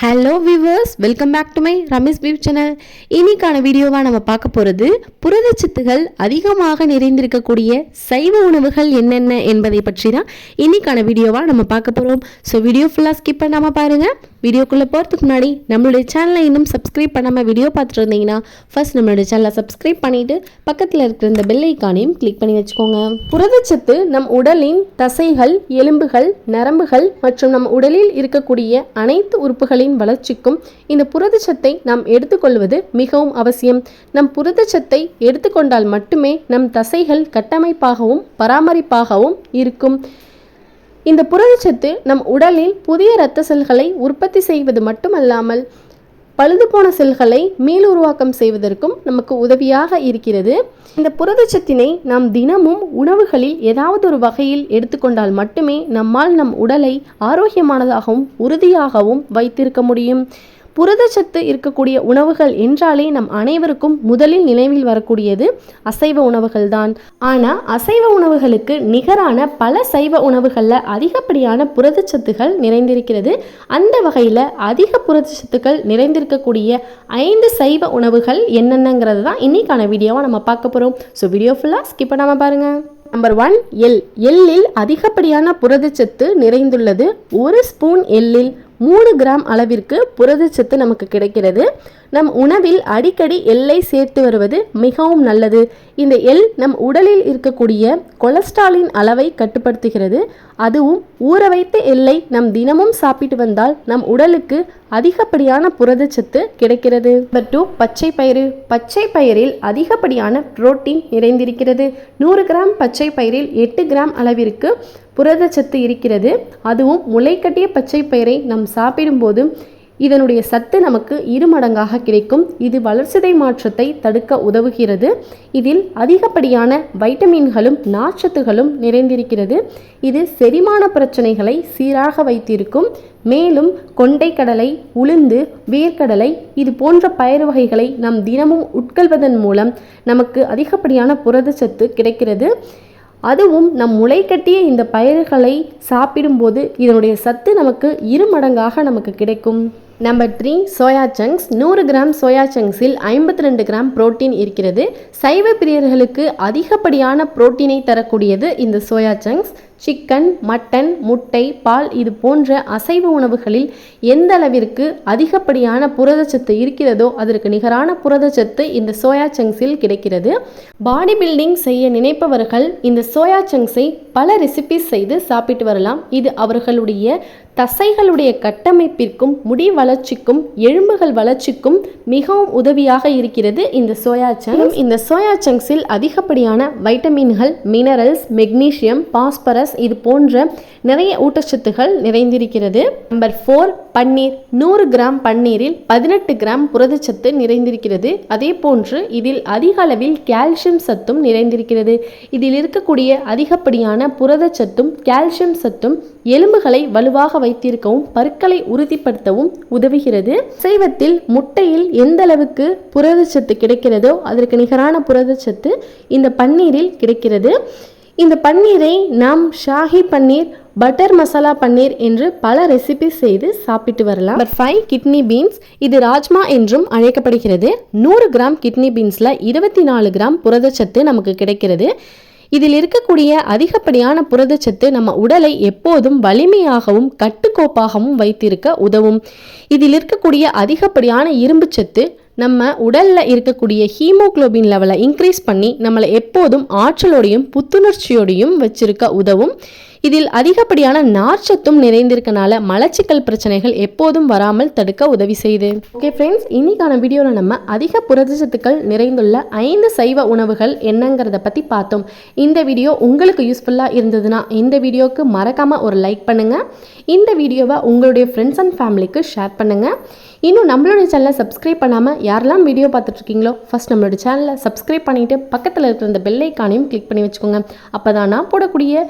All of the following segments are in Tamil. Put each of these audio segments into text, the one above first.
Hello viewers, welcome back to my Ramesh பீவ் சேனல். இன்னைக்கான வீடியோவாக நம்ம பார்க்க போகிறது புரதச்சத்துகள் அதிகமாக நிறைந்திருக்கக்கூடிய சைவ உணவுகள் என்னென்ன என்பதை பற்றி தான் இன்னைக்கான வீடியோவாக நம்ம பார்க்க போகிறோம். ஸோ வீடியோ ஃபுல்லாக ஸ்கிப் பண்ணாமல் பாருங்கள். வீடியோக்குள்ளே போகிறதுக்கு முன்னாடி நம்மளுடைய சேனலை இன்னும் சப்ஸ்கிரைப் பண்ணாமல் வீடியோ பார்த்துட்டு இருந்தீங்கன்னா ஃபர்ஸ்ட் நம்மளுடைய சேனலை சப்ஸ்கிரைப் பண்ணிவிட்டு பக்கத்தில் இருக்கிற இந்த பெல் ஐக்கானையும் கிளிக் பண்ணி வச்சுக்கோங்க. புரதச்சத்து நம் உடலின் தசைகள், எலும்புகள், நரம்புகள் மற்றும் நம் உடலில் இருக்கக்கூடிய அனைத்து உறுப்புகளின் வளர்ச்சிக்கும் இந்த புரதச்சத்தை நாம் எடுத்துக்கொள்வது மிகவும் அவசியம். நம் புரதச்சத்தை எடுத்துக்கொண்டால் மட்டுமே நம் தசைகள் கட்டமைப்பாகவும் பராமரிப்பாகவும் இருக்கும். இந்த புரதச்சத்து நம் உடலில் புதிய இரத்த செல்களை உற்பத்தி செய்வது மட்டுமல்லாமல் பழுதுபோன செல்களை மீளுருவாக்கம் செய்வதற்கும் நமக்கு உதவியாக இருக்கிறது. இந்த புரதச்சத்தினை நாம் தினமும் உணவுகளில் ஏதாவது ஒரு வகையில் எடுத்துக்கொண்டால் மட்டுமே நம்மால் நம் உடலை ஆரோக்கியமானதாகவும் உறுதியாகவும் வைத்திருக்க முடியும். புரதச்சத்து இருக்கக்கூடிய உணவுகள் என்றாலே நம் அனைவருக்கும் முதலில் நினைவில் வரக்கூடியது அசைவ உணவுகள் தான். ஆனால் அசைவ உணவுகளுக்கு நிகரான பல சைவ உணவுகளில் அதிகப்படியான புரதச்சத்துகள் நிறைந்திருக்கிறது. அந்த வகையில் அதிக புரதச்சத்துக்கள் நிறைந்திருக்கக்கூடிய 5 சைவ உணவுகள் என்னென்னங்கிறது தான் இன்னைக்கான வீடியோவை நம்ம பார்க்க போகிறோம். ஸோ வீடியோ ஃபுல்லாக ஸ்கிப் பண்ணாமல் பாருங்கள். நம்பர் 1, எள். எள்ளில் அதிகப்படியான புரதச்சத்து நிறைந்துள்ளது. 1 ஸ்பூன் எள்ளில் 3 கிராம் அளவிற்கு புரதச்சத்து நமக்கு கிடைக்கிறது. நம் உணவில் அடிக்கடி எள்ளை சேர்த்து வருவது மிகவும் நல்லது. இந்த எள் நம் உடலில் இருக்கக்கூடிய கொலஸ்ட்ராலின் அளவை கட்டுப்படுத்துகிறது. அதுவும் ஊற வைத்த எள்ளை நம் தினமும் சாப்பிட்டு வந்தால் நம் உடலுக்கு அதிகப்படியான புரதச்சத்து கிடைக்கிறது. நம்பர் 2, பச்சை பயிறு. பச்சை பயிரில் அதிகப்படியான புரோட்டீன் நிறைந்திருக்கிறது. 100 கிராம் பச்சை பயிரில் 8 கிராம் அளவிற்கு புரதச்சத்து இருக்கிறது. அதுவும் முளைக்கட்டிய பச்சை பயிரை நாம் சாப்பிடும்போது இதனுடைய சத்து நமக்கு 2 மடங்காக கிடைக்கும். இது வளர்சிதை மாற்றத்தை தடுக்க உதவுகிறது. இதில் அதிகப்படியான வைட்டமின்களும் நார்ச்சத்துகளும் நிறைந்திருக்கிறது. இது செரிமான பிரச்சனைகளை சீராக வைத்திருக்கும். மேலும் கொண்டைக்கடலை, உளுந்து, வேர்க்கடலை இது போன்ற பயிர் வகைகளை நாம் தினமும் உட்கொள்வதன் மூலம் நமக்கு அதிகப்படியான புரதச்சத்து கிடைக்கிறது. அதுவும் நம் முளைக்கட்டிய இந்த பயிர்களை சாப்பிடும்போது இதனுடைய சத்து நமக்கு 2 மடங்காக நமக்கு கிடைக்கும். Number 3, soya chunks. 100 gram soya சங்க்ஸில் 52 கிராம் புரோட்டீன் இருக்கிறது. சைவ பிரியர்களுக்கு அதிகப்படியான புரோட்டீனை தரக்கூடியது இந்த சோயா சங்க்ஸ். சிக்கன், மட்டன், முட்டை, பால் இது போன்ற அசைவ உணவுகளில் எந்த அளவிற்கு அதிகப்படியான புரதச்சத்து இருக்கிறதோ அதற்கு நிகரான புரதச்சத்து இந்த சோயா சங்க்ஸில் கிடைக்கிறது. பாடி பில்டிங் செய்ய நினைப்பவர்கள் இந்த சோயா சங்க்ஸை பல ரெசிபிஸ் செய்து சாப்பிட்டு வரலாம். இது அவர்களுடைய தசைகளுடைய கட்டமைப்பிற்கும் முடி வளர்ச்சிக்கும் எலும்புகள் வளர்ச்சிக்கும் மிகவும் உதவியாக இருக்கிறது இந்த சோயா சங்க்ஸ். இந்த சோயா சங்க்ஸில் அதிகப்படியான வைட்டமின்கள், மினரல்ஸ், மெக்னீசியம், பாஸ்பரஸ் இது போன்ற நிறைய ஊட்டச்சத்துகள் நிறைந்திருக்கிறது. நம்பர் 4, பன்னீர். 100 கிராம் பன்னீரில் 18 கிராம் புரதச்சத்து நிறைந்திருக்கிறது. அதே போன்று இதில் அதிக அளவில் கால்சியம் சத்தும் நிறைந்திருக்கிறது. இதில் இருக்கக்கூடிய அதிகப்படியான புரதச்சத்தும் கால்சியம் சத்தும் எலும்புகளை வலுவாக வைத்திருக்கவும் பற்களை உறுதிப்படுத்தவும் உதவுகிறது. சைவத்தில் முட்டையில் எந்த அளவுக்கு புரதச்சத்து கிடைக்கிறதோ அதற்கு நிகரான புரதச்சத்து இந்த பன்னீரில் கிடைக்கிறது. இந்த பன்னீரை நாம் ஷாஹி பன்னீர், பட்டர் மசாலா பன்னீர் என்று பல ரெசிபி செய்து சாப்பிட்டு வரலாம். Number 5, kidney beans. இது ராஜ்மா என்றும் அழைக்கப்படுகிறது. 100 கிராம் கிட்னி பீன்ஸில் 24 கிராம் புரதச்சத்து நமக்கு கிடைக்கிறது. இதில் இருக்கக்கூடிய அதிகப்படியான புரதச்சத்து நம்ம உடலை எப்போதும் வலிமையாகவும் கட்டுக்கோப்பாகவும் வைத்திருக்க உதவும். இதில் இருக்கக்கூடிய அதிகப்படியான இரும்புச்சத்து நம்ம உடலில் இருக்கக்கூடிய ஹீமோகுளோபின் லெவலை இன்க்ரீஸ் பண்ணி நம்மளை எப்போதும் ஆற்றலோடையும் புத்துணர்ச்சியோடையும் வச்சிருக்க உதவும். இதில் அதிகப்படியான நார்ச்சத்தும் நிறைந்திருக்கனால மலச்சிக்கல் பிரச்சனைகள் எப்போதும் வராமல் தடுக்க உதவி செய்யுது. ஓகே ஃப்ரெண்ட்ஸ், இன்னைக்கான வீடியோவில் நம்ம அதிக புரதச்சத்துக்கள் நிறைந்துள்ள 5 சைவ உணவுகள் என்னங்கிறத பற்றி பார்த்தோம். இந்த வீடியோ உங்களுக்கு யூஸ்ஃபுல்லாக இருந்ததுன்னா இந்த வீடியோவுக்கு மறக்காமல் ஒரு லைக் பண்ணுங்கள். இந்த வீடியோவை உங்களுடைய ஃப்ரெண்ட்ஸ் அண்ட் ஃபேமிலிக்கு ஷேர் பண்ணுங்கள். இன்னும் நம்மளுடைய சேனலை சப்ஸ்கிரைப் பண்ணாமல் யாரெல்லாம் வீடியோ பார்த்துட்ருக்கீங்களோ ஃபர்ஸ்ட் நம்மளோட சேனலை சப்ஸ்கிரைப் பண்ணிவிட்டு பக்கத்தில் இருக்கிற இந்த பெல் ஐக்கானையும் கிளிக் பண்ணி வச்சுக்கோங்க. அப்போ தான் நான் போடக்கூடிய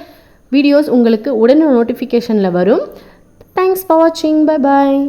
வீடியோஸ் உங்களுக்கு உடனே நோட்டிஃபிகேஷனில் வரும். தேங்க்ஸ் ஃபார் வாட்சிங். Bye bye.